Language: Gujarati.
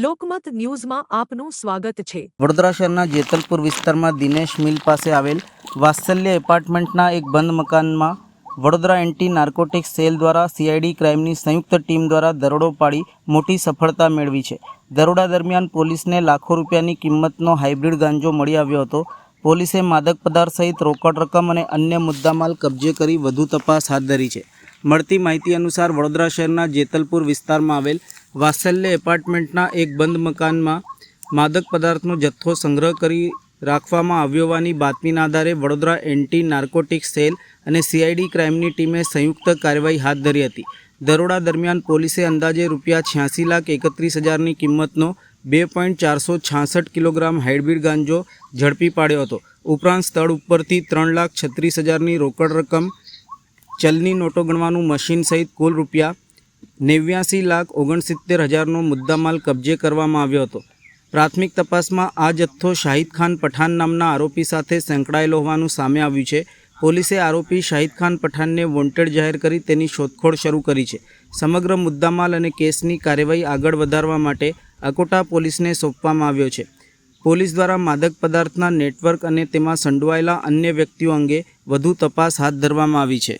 લોકમત ન્યૂઝમાં આપનું સ્વાગત છે। વડોદરા શહેરના જેતલપુર વિસ્તારમાં દિનેશ મિલ પાસે આવેલ વાત્સલ્ય એપાર્ટમેન્ટના એક બંધ મકાનમાં વડોદરા એન્ટી નાર્કોટિક્સ સેલ દ્વારા સીઆઈડી ક્રાઇમની સંયુક્ત ટીમ દ્વારા દરોડો પાડી મોટી સફળતા મેળવી છે। દરોડા દરમિયાન પોલીસને લાખો રૂપિયાની કિંમતનો હાઇબ્રિડ ગાંજો મળી આવ્યો હતો। પોલીસે માદક પદાર્થ સહિત રોકડ રકમ અને અન્ય મુદ્દામાલ કબજે કરી વધુ તપાસ હાથ ધરી છે। મળતી માહિતી અનુસાર વડોદરા શહેરના જેતલપુર વિસ્તારમાં આવેલ વાત્સલ્ય એપાર્ટમેન્ટના એક બંધ મકાનમાં માદક પદાર્થનો જથ્થો સંગ્રહ કરી રાખવામાં આવ્યો હોવાની બાતમીના આધારે વડોદરા એન્ટી નાર્કોટિક્સ સેલ અને સીઆઈડી ક્રાઇમની ટીમે સંયુક્ત કાર્યવાહી હાથ ધરી હતી। દરોડા દરમિયાન પોલીસે અંદાજે ₹86,31,000ની કિંમતનો 2.466 કિલોગ્રામ હાઇબ્રિડ ગાંજો ઝડપી પાડ્યો હતો। ઉપરાંત સ્થળ ઉપરથી 3,36,000ની રોકડ રકમ, ચલની નોટો ગણવાનું મશીન સહિત કુલ ₹89,69,000નો મુદ્દામાલ કબજે કરવામાં આવ્યો હતો। પ્રાથમિક તપાસમાં આ જથ્થો શાહિદ ખાન પઠાણ નામના આરોપી સાથે સંકળાયેલો હોવાનું સામે આવ્યું છે। પોલીસે આરોપી શાહિદ ખાન પઠાણને વોન્ટેડ જાહેર કરી તેની શોધખોળ શરૂ કરી છે। સમગ્ર મુદ્દામાલ અને કેસની કાર્યવાહી આગળ વધારવા માટે અકોટા પોલીસને સોંપવામાં આવ્યો છે। પોલીસ દ્વારા માદક પદાર્થના નેટવર્ક અને તેમાં સંડોવાયેલા અન્ય વ્યક્તિઓ અંગે વધુ તપાસ હાથ ધરવામાં આવી છે।